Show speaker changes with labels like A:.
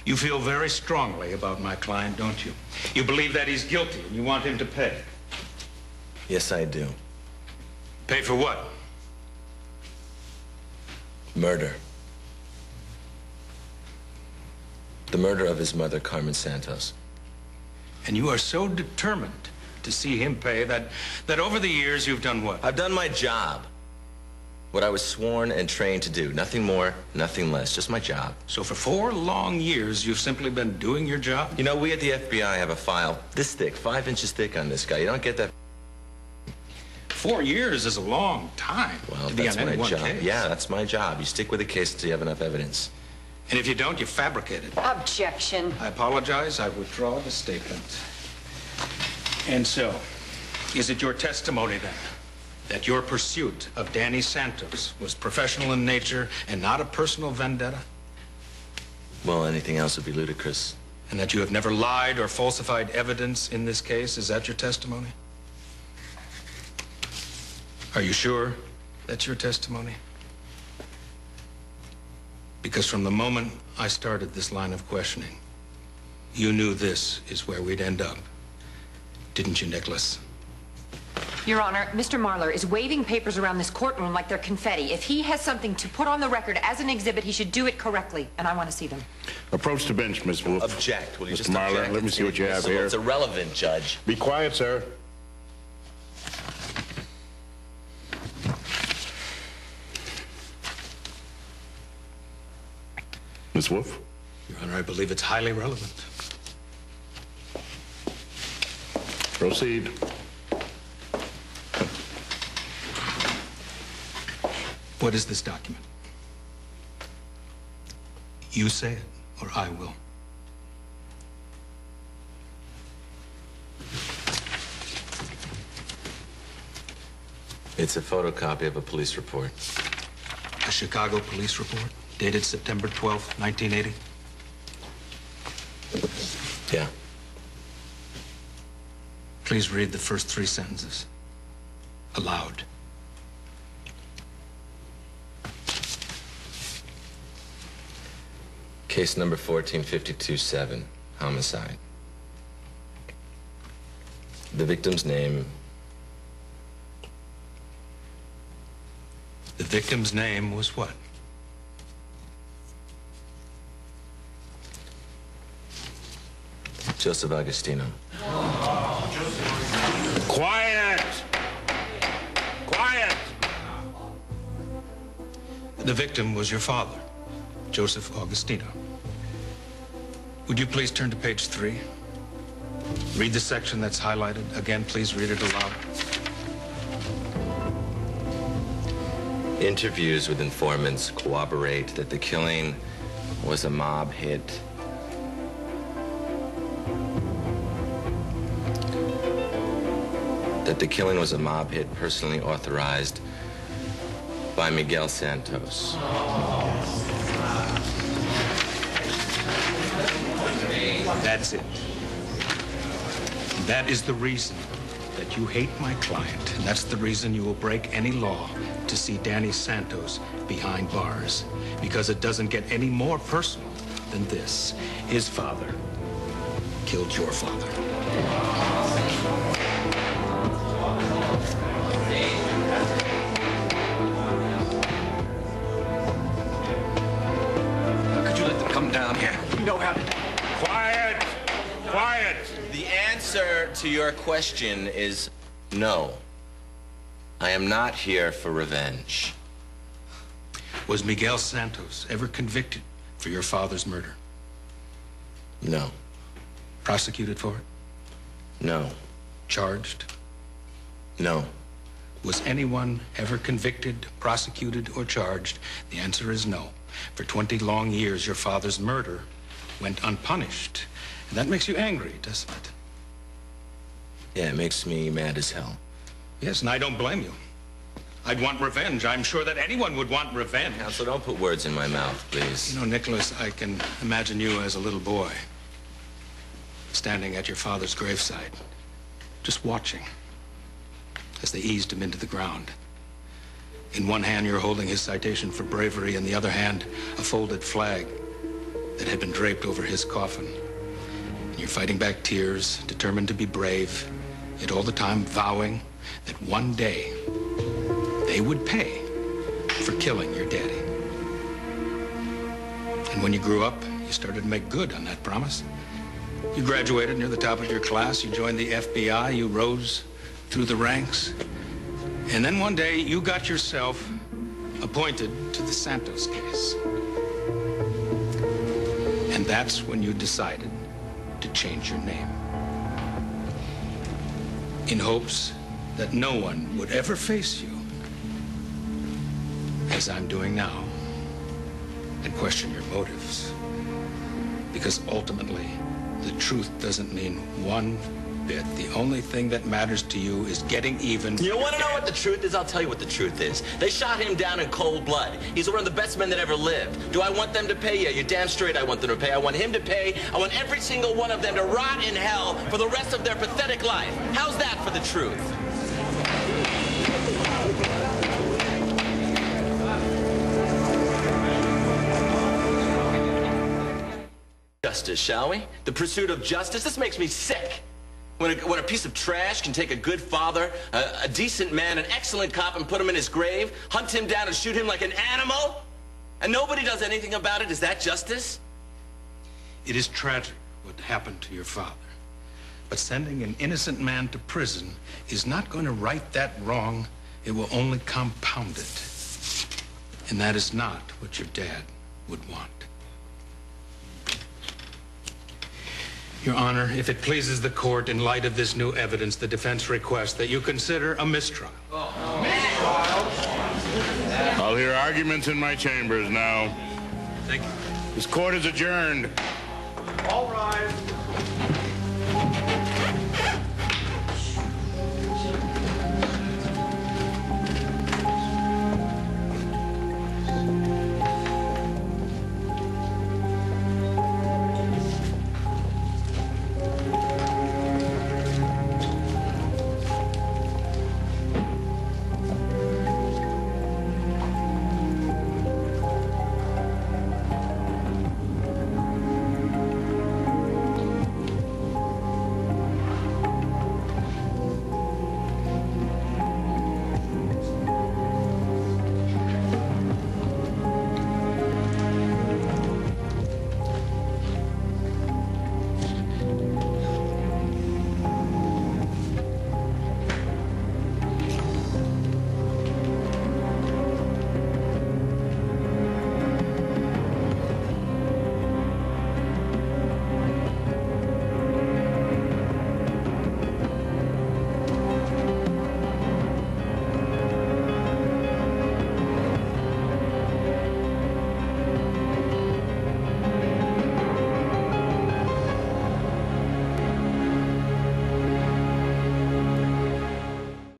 A: You feel very strongly about my client, don't you? You believe that he's guilty and you want him to pay.
B: Yes, I do.
A: Pay for what?
B: Murder. The murder of his mother, Carmen Santos.
A: And you are so determined to see him pay that over the years you've done what?
B: I've done my job. What I was sworn and trained to do. Nothing more, nothing less. Just my job.
A: So for 4 long years, you've simply been doing your job?
B: You know, we at the FBI have a file this thick, 5 inches thick on this guy. You don't get that.
A: 4 years is a long time to be on any one case.
B: Yeah, that's my job. You stick with the case until you have enough evidence.
A: And if you don't, you fabricate it.
C: Objection.
A: I apologize. I withdraw the statement. And so, is it your testimony, then, that your pursuit of Danny Santos was professional in nature and not a personal vendetta?
B: Well, anything else would be ludicrous.
A: And that you have never lied or falsified evidence in this case? Is that your testimony? Are you sure that's your testimony? Because from the moment I started this line of questioning, you knew this is where we'd end up. Didn't you, Nicholas?
C: Your Honor, Mr. Marlar is waving papers around this courtroom like they're confetti. If he has something to put on the record as an exhibit, he should do it correctly, and I want to see them.
D: Approach the bench, Miss Wolf.
B: Object. Will you just
D: Marlar,
B: object?
D: let me see what you have here.
B: It's irrelevant, Judge.
D: Be quiet, sir. Miss Wolf?
A: Your Honor, I believe it's highly relevant.
D: Proceed.
A: What is this document? You say it, or I will.
B: It's a photocopy of a police report.
A: A Chicago police report, dated September 12th, 1980?
B: Yeah.
A: Please read the first 3 sentences. Aloud.
B: Case number 1452-7, homicide. The victim's name.
A: The victim's name was what?
B: Joseph Agostino.
D: Quiet! Quiet!
A: The victim was your father, Joseph Agostino. Would you please turn to page 3? Read the section that's highlighted. Again, please read it aloud.
B: Interviews with informants corroborate that the killing was a mob hit. That the killing was a mob hit personally authorized by Miguel Santos.
A: That's it. And that is the reason that you hate my client. And that's the reason you will break any law to see Danny Santos behind bars. Because it doesn't get any more personal than this. His father killed your father.
E: Could you let them come down here? You know how to...
D: Quiet! Quiet!
B: The answer to your question is no. I am not here for revenge.
A: Was Miguel Santos ever convicted for your father's murder?
B: No.
A: Prosecuted for it?
B: No.
A: Charged?
B: No.
A: Was anyone ever convicted, prosecuted, or charged? The answer is no. For 20 long years, your father's murder went unpunished. And that makes you angry, doesn't it?
B: Yeah, it makes me mad as hell.
A: Yes, and I don't blame you. I'd want revenge. I'm sure that anyone would want revenge.
B: Counsel, don't put words in my mouth, please.
A: You know, Nicholas, I can imagine you as a little boy, standing at your father's graveside, just watching as they eased him into the ground. In one hand, you're holding his citation for bravery, in the other hand, a folded flag that had been draped over his coffin. And you're fighting back tears, determined to be brave, yet all the time vowing that one day they would pay for killing your daddy. And when you grew up, you started to make good on that promise. You graduated near the top of your class, you joined the FBI, you rose through the ranks. And then one day, you got yourself appointed to the Santos case. And that's when you decided to change your name. In hopes that no one would ever face you, as I'm doing now, and question your motives. Because ultimately, the truth doesn't mean one bit. The only thing that matters to you is getting even.
B: You want to know what the truth is? I'll tell you what the truth is. They shot him down in cold blood. He's one of the best men that ever lived. Do I want them to pay? Yeah, you're damn straight I want them to pay. I want him to pay. I want every single one of them to rot in hell for the rest of their pathetic life. How's that for the truth? Justice, shall we? The pursuit of justice. This makes me sick. When a piece of trash can take a good father, a decent man, an excellent cop, and put him in his grave, hunt him down and shoot him like an animal, and nobody does anything about it, is that justice?
A: It is tragic what happened to your father. But sending an innocent man to prison is not going to right that wrong. It will only compound it. And that is not what your dad would want. Your Honor, if it pleases the court, in light of this new evidence, the defense requests that you consider a mistrial.
D: I'll hear arguments in my chambers now.
A: Thank you.
D: This court is adjourned.
E: All rise.